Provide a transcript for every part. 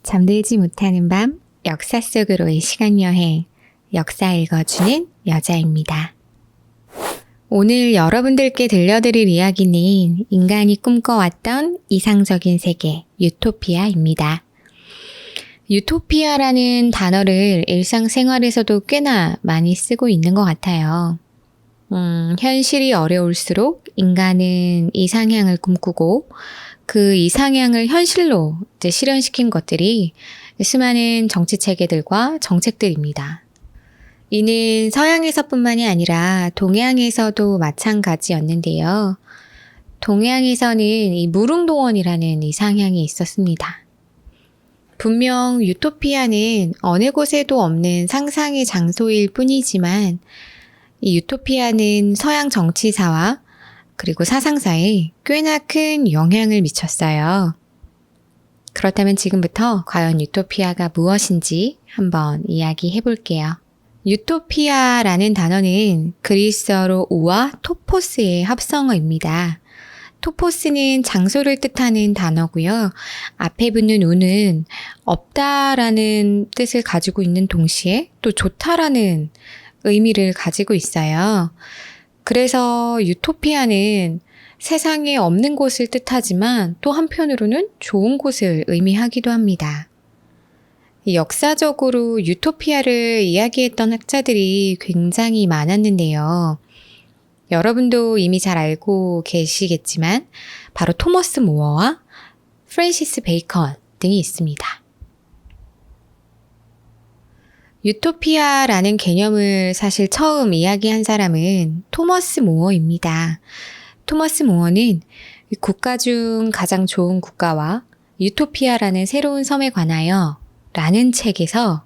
잠들지 못하는 밤, 역사 속으로의 시간여행, 역사 읽어주는 여자입니다. 오늘 여러분들께 들려드릴 이야기는 인간이 꿈꿔왔던 이상적인 세계, 유토피아입니다. 유토피아라는 단어를 일상생활에서도 꽤나 많이 쓰고 있는 것 같아요. 현실이 어려울수록 인간은 이상향을 꿈꾸고 그 이상향을 현실로 실현시킨 것들이 수많은 정치 체계들과 정책들입니다. 이는 서양에서뿐만이 아니라 동양에서도 마찬가지였는데요. 동양에서는 이 무릉도원이라는 이상향이 있었습니다. 분명 유토피아는 어느 곳에도 없는 상상의 장소일 뿐이지만 이 유토피아는 서양 정치사와 그리고 사상사에 꽤나 큰 영향을 미쳤어요. 그렇다면 지금부터 과연 유토피아가 무엇인지 한번 이야기해 볼게요. 유토피아라는 단어는 그리스어로 우와 토포스의 합성어입니다. 토포스는 장소를 뜻하는 단어고요. 앞에 붙는 우는 없다라는 뜻을 가지고 있는 동시에 또 좋다라는 의미를 가지고 있어요. 그래서 유토피아는 세상에 없는 곳을 뜻하지만 또 한편으로는 좋은 곳을 의미하기도 합니다. 역사적으로 유토피아를 이야기했던 학자들이 굉장히 많았는데요. 여러분도 이미 잘 알고 계시겠지만 바로 토머스 모어와 프랜시스 베이컨 등이 있습니다. 유토피아라는 개념을 사실 처음 이야기한 사람은 토머스 모어입니다. 토머스 모어는 국가 중 가장 좋은 국가와 유토피아라는 새로운 섬에 관하여 라는 책에서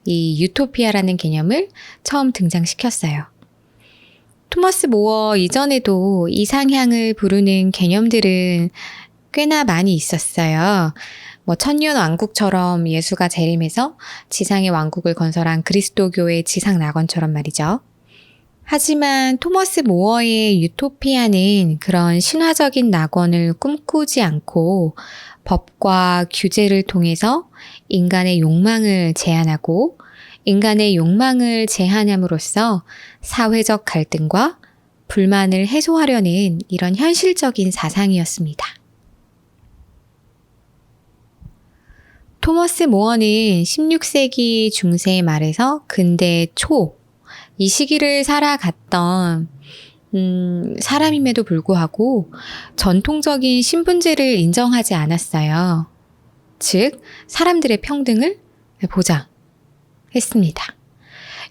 이 유토피아라는 개념을 처음 등장시켰어요. 토머스 모어 이전에도 이상향을 부르는 개념들은 꽤나 많이 있었어요. 천년왕국처럼 예수가 재림해서 지상의 왕국을 건설한 그리스도교의 지상낙원처럼 말이죠. 하지만 토머스 모어의 유토피아는 그런 신화적인 낙원을 꿈꾸지 않고 법과 규제를 통해서 인간의 욕망을 제한하고 인간의 욕망을 제한함으로써 사회적 갈등과 불만을 해소하려는 이런 현실적인 사상이었습니다. 토머스 모어는 16세기 중세 말에서 근대 초 이 시기를 살아갔던 사람임에도 불구하고 전통적인 신분제를 인정하지 않았어요. 즉, 사람들의 평등을 보장했습니다.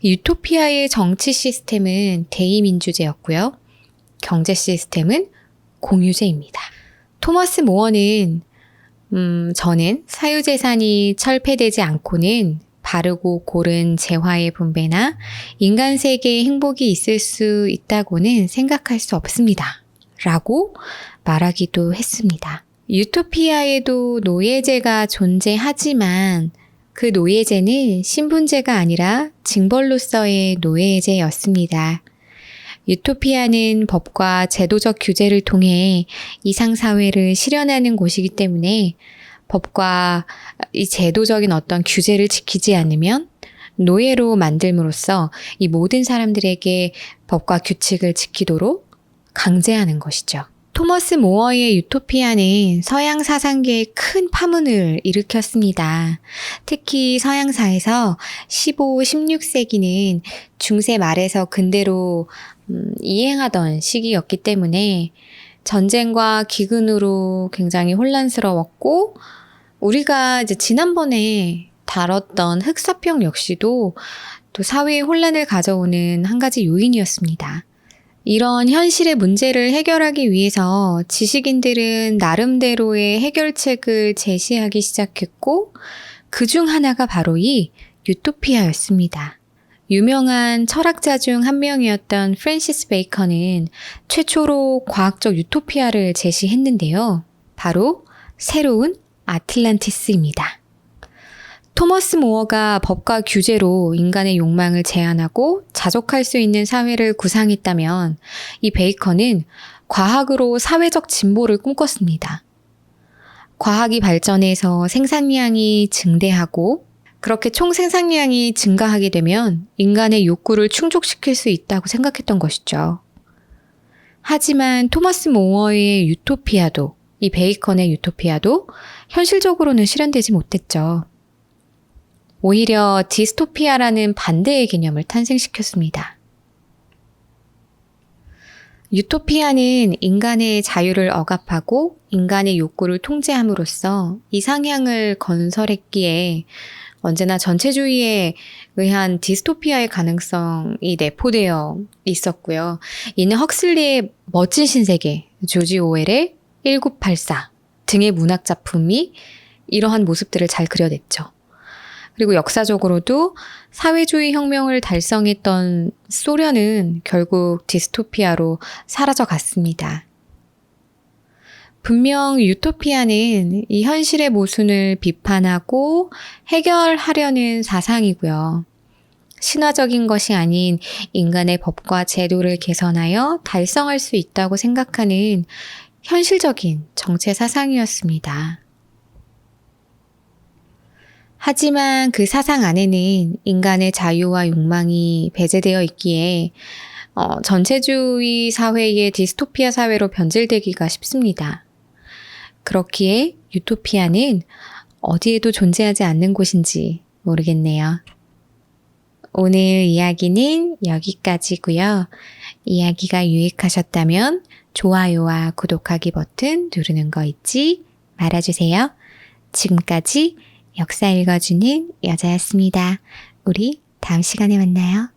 유토피아의 정치 시스템은 대의민주제였고요. 경제 시스템은 공유제입니다. 토머스 모어는 저는 사유재산이 철폐되지 않고는 바르고 고른 재화의 분배나 인간 세계의 행복이 있을 수 있다고는 생각할 수 없습니다. 라고 말하기도 했습니다. 유토피아에도 노예제가 존재하지만 그 노예제는 신분제가 아니라 징벌로서의 노예제였습니다. 유토피아는 법과 제도적 규제를 통해 이상사회를 실현하는 곳이기 때문에 법과 이 제도적인 어떤 규제를 지키지 않으면 노예로 만들므로써 이 모든 사람들에게 법과 규칙을 지키도록 강제하는 것이죠. 토머스 모어의 유토피아는 서양 사상계에 큰 파문을 일으켰습니다. 특히 서양사에서 15, 16세기는 중세 말에서 근대로 이행하던 시기였기 때문에 전쟁과 기근으로 굉장히 혼란스러웠고 우리가 이제 지난번에 다뤘던 흑사병 역시도 또 사회의 혼란을 가져오는 한 가지 요인이었습니다. 이런 현실의 문제를 해결하기 위해서 지식인들은 나름대로의 해결책을 제시하기 시작했고 그중 하나가 바로 이 유토피아였습니다. 유명한 철학자 중 한 명이었던 프랜시스 베이컨은 최초로 과학적 유토피아를 제시했는데요. 바로 새로운 아틀란티스입니다. 토머스 모어가 법과 규제로 인간의 욕망을 제한하고 자족할 수 있는 사회를 구상했다면 이 베이컨은 과학으로 사회적 진보를 꿈꿨습니다. 과학이 발전해서 생산량이 증대하고 그렇게 총 생산량이 증가하게 되면 인간의 욕구를 충족시킬 수 있다고 생각했던 것이죠. 하지만 토마스 모어의 유토피아도, 이 베이컨의 유토피아도 현실적으로는 실현되지 못했죠. 오히려 디스토피아라는 반대의 개념을 탄생시켰습니다. 유토피아는 인간의 자유를 억압하고 인간의 욕구를 통제함으로써 이상향을 건설했기에 언제나 전체주의에 의한 디스토피아의 가능성이 내포되어 있었고요. 이는 헉슬리의 멋진 신세계, 조지 오웰의 1984 등의 문학 작품이 이러한 모습들을 잘 그려냈죠. 그리고 역사적으로도 사회주의 혁명을 달성했던 소련은 결국 디스토피아로 사라져 갔습니다. 분명 유토피아는 이 현실의 모순을 비판하고 해결하려는 사상이고요. 신화적인 것이 아닌 인간의 법과 제도를 개선하여 달성할 수 있다고 생각하는 현실적인 정체 사상이었습니다. 하지만 그 사상 안에는 인간의 자유와 욕망이 배제되어 있기에 전체주의 사회의 디스토피아 사회로 변질되기가 쉽습니다. 그렇기에 유토피아는 어디에도 존재하지 않는 곳인지 모르겠네요. 오늘 이야기는 여기까지고요. 이야기가 유익하셨다면 좋아요와 구독하기 버튼 누르는 거 잊지 말아주세요. 지금까지 역사 읽어주는 여자였습니다. 우리 다음 시간에 만나요.